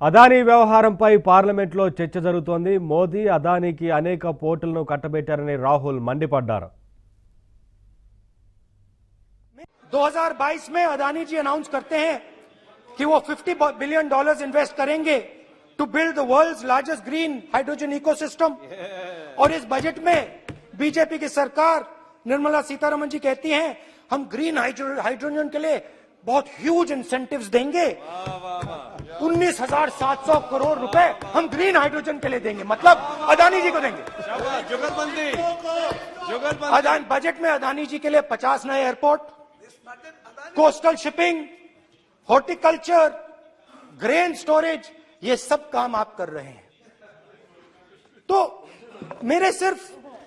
అదానీ వ్యవహారంపై పార్లమెంట్లో చర్చ జరుగుతోంది. మోదీ అదానీకి అనేక పోర్టులను కట్టబెట్టారని రాహుల్ మండిపడ్డారు. 2022 में अदानी जी अनाउंस करते हैं कि वो $50 बिलियन इन्वेस्ट करेंगे to build the world's largest green hydrogen ecosystem. और इस बजट में बीजेपी की सरकार निर्मला सीतारमण जी कहती हैं हम ग्रीन हाइड्रोजन के लिए बहुत ह्यूज इंसेंटिव्स देंगे। 19,700 करोड़ रुपए हम ग्रीन हाइड्रोजन के लिए देंगे, मतलब अदानी जी को देंगे। बजट में अदानी जी के लिए 50 नए airport, coastal shipping, horticulture, grain storage, ये सब काम आप कर रहे हैं। तो मेरे सिर्फ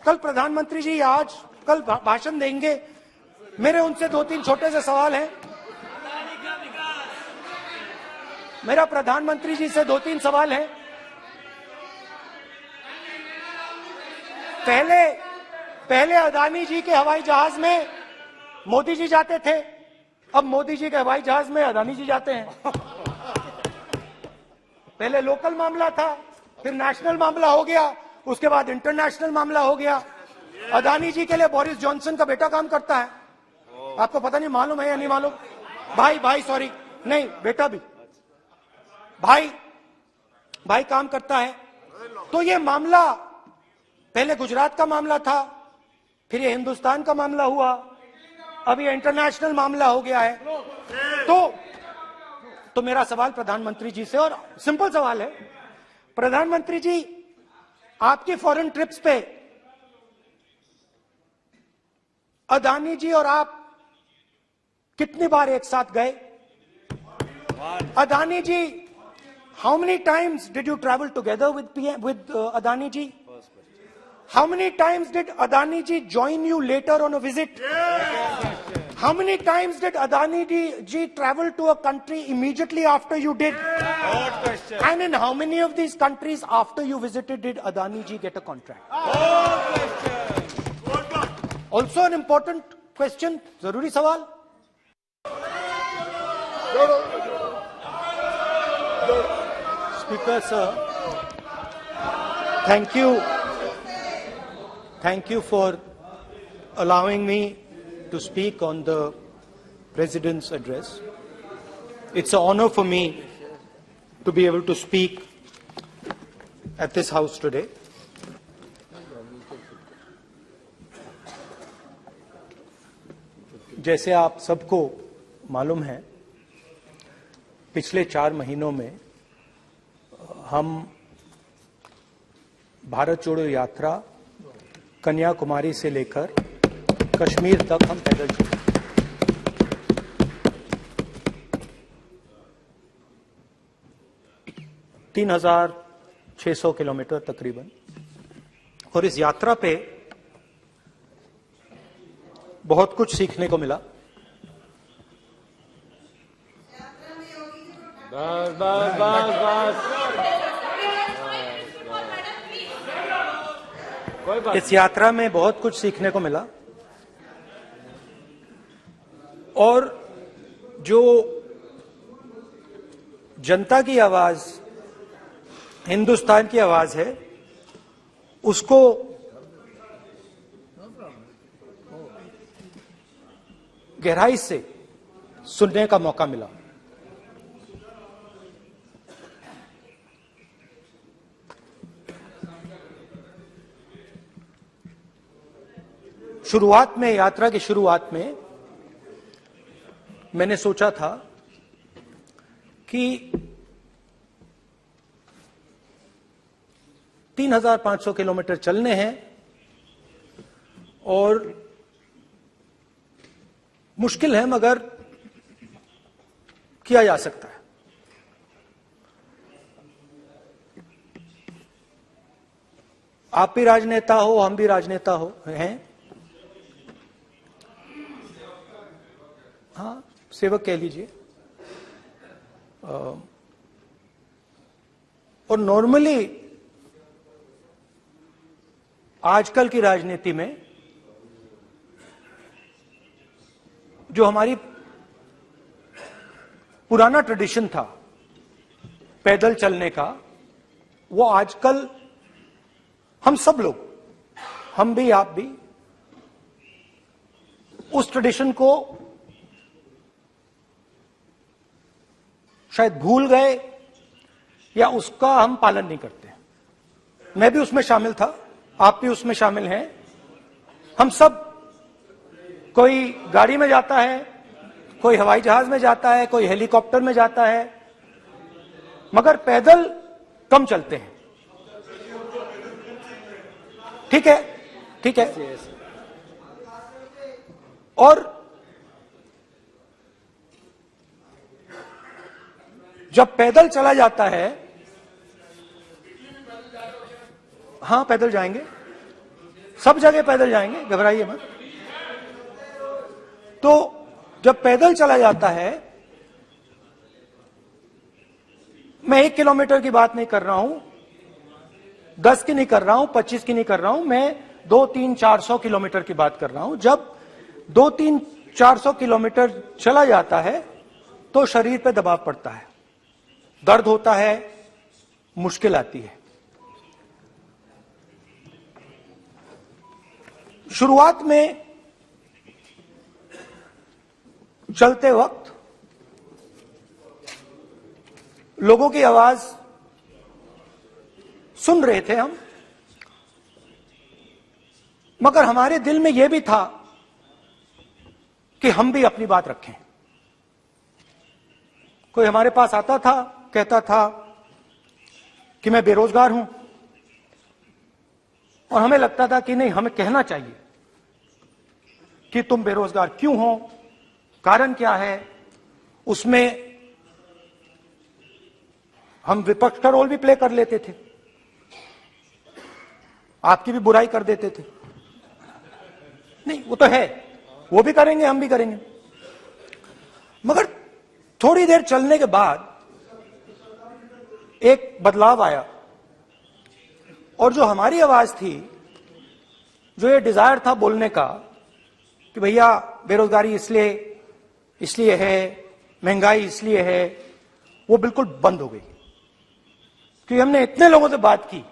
कल प्रधानमंत्री जी आज कल भाषण देंगे, मेरे उनसे 2-3 छोटे से सवाल हैं। मेरा प्रधानमंत्री जी से 2-3 सवाल हैं। पहले अदानी जी के हवाई जहाज में मोदी जी जाते थे, अब मोदी जी के हवाई जहाज में अदानी जी जाते हैं। पहले लोकल मामला था, फिर नेशनल मामला हो गया, उसके बाद इंटरनेशनल मामला हो गया। अदानी जी के लिए बोरिस जॉनसन का बेटा काम करता है, आपको पता नहीं मालूम है या नहीं मालूम? भाई सॉरी, नहीं बेटा भी भाई काम करता है। तो ये मामला पहले गुजरात का मामला था, फिर ये हिंदुस्तान का मामला हुआ, अब ये इंटरनेशनल मामला हो गया है। तो मेरा सवाल प्रधानमंत्री जी से, और सिंपल सवाल है, प्रधानमंत्री जी आपकी फॉरेन ट्रिप्स पे अदानी जी और आप कितनी बार एक साथ गए? अदानी जी, how many times did you travel together with Adani ji? How many times did Adani ji join you later on a visit? How many times did Adani ji travel to a country immediately after you did? And in how many of these countries after you visited did Adani ji get a contract? Also an important question, zaruri sawal. Speaker sir, thank you for allowing me to speak on the President's address. It's an honor for me to be able to speak at this house today. जैसे आप सबको मालूम है, पिछले 4 महीनों में हम भारत जोड़ो यात्रा कन्याकुमारी से लेकर कश्मीर तक हम पैदल चले। 3,600 किलोमीटर तकरीबन। और इस यात्रा पे बहुत कुछ सीखने को मिला। इस यात्रा में बहुत कुछ सीखने को मिला, और जो जनता की आवाज, हिंदुस्तान की आवाज है, उसको गहराई से सुनने का मौका मिला। शुरुआत में, यात्रा की शुरुआत में मैंने सोचा था कि 3,500 किलोमीटर चलने हैं और मुश्किल है, मगर किया जा सकता है। आप भी राजनेता हो, हम भी राजनेता हैं, हाँ सेवक कह लीजिए। और नॉर्मली आजकल की राजनीति में जो हमारी पुराना ट्रेडिशन था, पैदल चलने का, वो आजकल हम सब लोग, हम भी आप भी, उस ट्रेडिशन को शायद भूल गए या उसका हम पालन नहीं करते। मैं भी उसमें शामिल था, आप भी उसमें शामिल हैं। हम सब, कोई गाड़ी में जाता है, कोई हवाई जहाज में जाता है, कोई हेलीकॉप्टर में जाता है, मगर पैदल कम चलते हैं। ठीक है, ठीक है। और जब पैदल चला जाता है, हां पैदल जाएंगे, सब जगह पैदल जाएंगे, घबराइए मत। तो जब पैदल चला जाता है, मैं 1 किलोमीटर की बात नहीं कर रहा हूं, 10 की नहीं कर रहा हूं, 25 की नहीं कर रहा हूं, मैं 200-300-400 किलोमीटर की बात कर रहा हूं। जब 200-300-400 किलोमीटर चला जाता है तो शरीर पे दबाव पड़ता है, दर्द होता है, मुश्किल आती है। शुरुआत में चलते वक्त लोगों की आवाज सुन रहे थे हम, मगर हमारे दिल में यह भी था कि हम भी अपनी बात रखें। कोई हमारे पास आता था, कहता था कि मैं बेरोजगार हूं, और हमें लगता था कि नहीं, हमें कहना चाहिए कि तुम बेरोजगार क्यों हो, कारण क्या है। उसमें हम विपक्ष का रोल भी प्ले कर लेते थे, आपकी भी बुराई कर देते थे। नहीं, वो तो है, वो भी करेंगे, हम भी करेंगे। मगर थोड़ी देर चलने के बाद एक बदलाव आया, और जो हमारी आवाज थी, जो ये डिजायर था बोलने का कि भैया बेरोजगारी इसलिए है, महंगाई इसलिए है, वो बिल्कुल बंद हो गई। क्योंकि हमने इतने लोगों से बात की,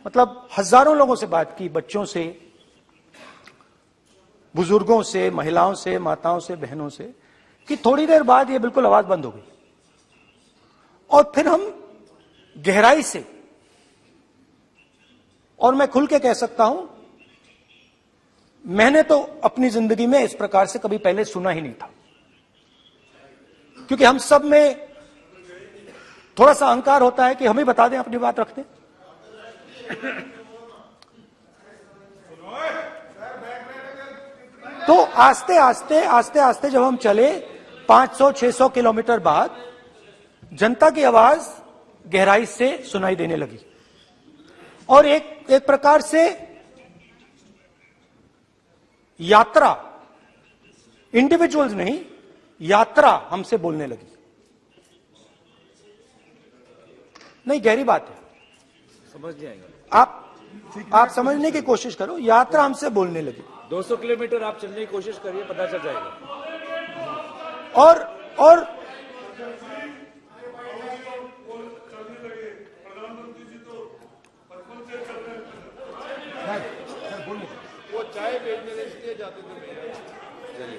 मतलब हजारों लोगों से बात की, बच्चों से, बुजुर्गों से, महिलाओं से, माताओं से, बहनों से, कि थोड़ी देर बाद ये बिल्कुल आवाज बंद हो गई। और फिर हम गहराई से, और मैं खुल के कह सकता हूं, मैंने तो अपनी जिंदगी में इस प्रकार से कभी पहले सुना ही नहीं था। क्योंकि हम सब में थोड़ा सा अहंकार होता है कि हम ही बता दें, अपनी बात रख दें। तो आस्ते आस्ते जब हम चले 500-600 किलोमीटर बाद, जनता की आवाज गहराई से सुनाई देने लगी, और एक प्रकार से यात्रा, इंडिविजुअल्स नहीं, यात्रा हमसे बोलने लगी। नहीं, गहरी बात है, समझ नहीं आएगा। आप समझने की कोशिश करो। यात्रा हमसे बोलने लगी। 200 किलोमीटर आप चलने की कोशिश करिए, पता चल जाएगा। और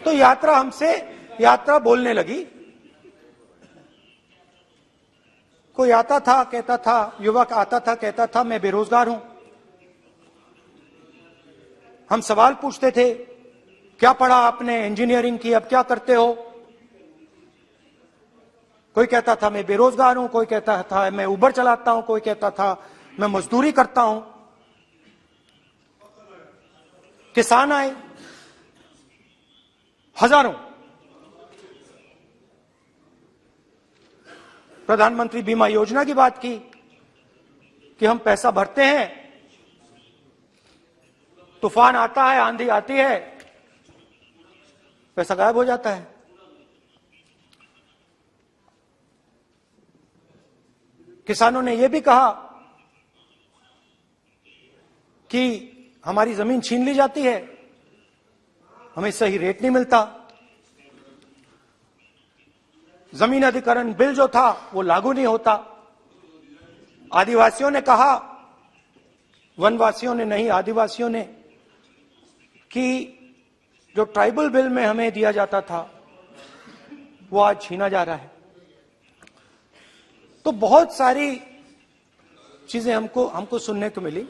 तो यात्रा बोलने लगी। कोई आता था, कहता था, युवक आता था, कहता था मैं बेरोजगार हूं। हम सवाल पूछते थे, क्या पढ़ा आपने, इंजीनियरिंग की, अब क्या करते हो। कोई कहता था मैं बेरोजगार हूं, कोई कहता था मैं उबर चलाता हूं, कोई कहता था मैं मजदूरी करता हूं। किसान आए हजारों, प्रधानमंत्री बीमा योजना की बात की कि हम पैसा भरते हैं, तूफान आता है, आंधी आती है, पैसा गायब हो जाता है। किसानों ने यह भी कहा कि हमारी जमीन छीन ली जाती है, हमें सही रेट नहीं मिलता। जमीन अधिग्रहण बिल जो था वो लागू नहीं होता। आदिवासियों ने कहा, वनवासियों ने नहीं, आदिवासियों ने, कि जो ट्राइबल बिल में हमें दिया जाता था वो आज छीना जा रहा है। तो बहुत सारी चीजें हमको सुनने को मिली,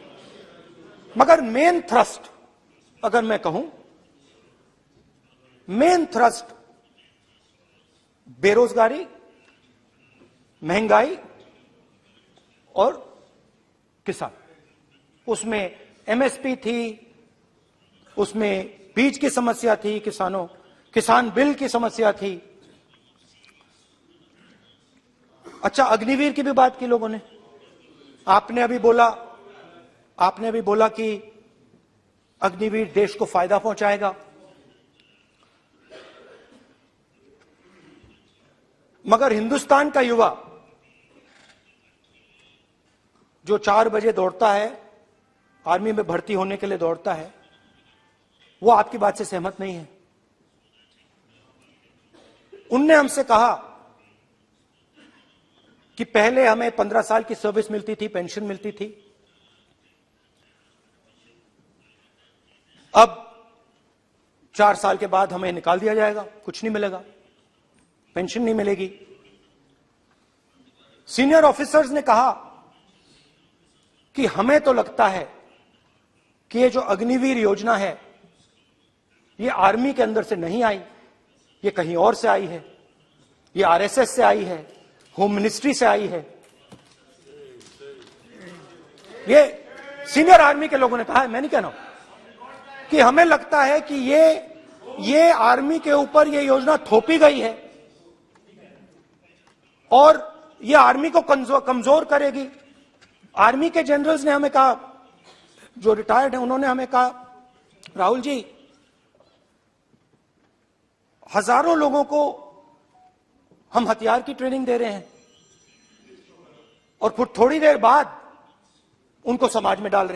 मगर मेन थ्रस्ट अगर मैं कहूं, मेन थ्रस्ट बेरोजगारी, महंगाई और किसान। उसमें एमएसपी थी, उसमें बीज की समस्या थी, किसान बिल की समस्या थी। अच्छा, अग्निवीर की भी बात की लोगों ने। आपने अभी बोला कि अग्निवीर देश को फायदा पहुंचाएगा, मगर हिंदुस्तान का युवा जो 4 बजे दौड़ता है, आर्मी में भर्ती होने के लिए दौड़ता है, वो आपकी बात से सहमत नहीं है। उनने हमसे कहा कि पहले हमें 15 साल की सर्विस मिलती थी, पेंशन मिलती थी, अब 4 साल के बाद हमें निकाल दिया जाएगा, कुछ नहीं मिलेगा, पेंशन नहीं मिलेगी। सीनियर ऑफिसर्स ने कहा कि हमें तो लगता है कि ये जो अग्निवीर योजना है ये आर्मी के अंदर से नहीं आई, ये कहीं और से आई है, ये आरएसएस से आई है, होम मिनिस्ट्री से आई है। ये सीनियर आर्मी के लोगों ने कहा है, मैं नहीं कह रहा हूं, कि हमें लगता है कि ये आर्मी के ऊपर ये योजना थोपी गई है और ये आर्मी को कमजोर करेगी। आर्मी के जनरल्स ने हमें कहा, जो रिटायर्ड हैं, उन्होंने हमें कहा, राहुल जी, हजारों लोगों को हम हथियार की ट्रेनिंग दे रहे हैं और फिर थोड़ी देर बाद उनको समाज में डाल रहे हैं।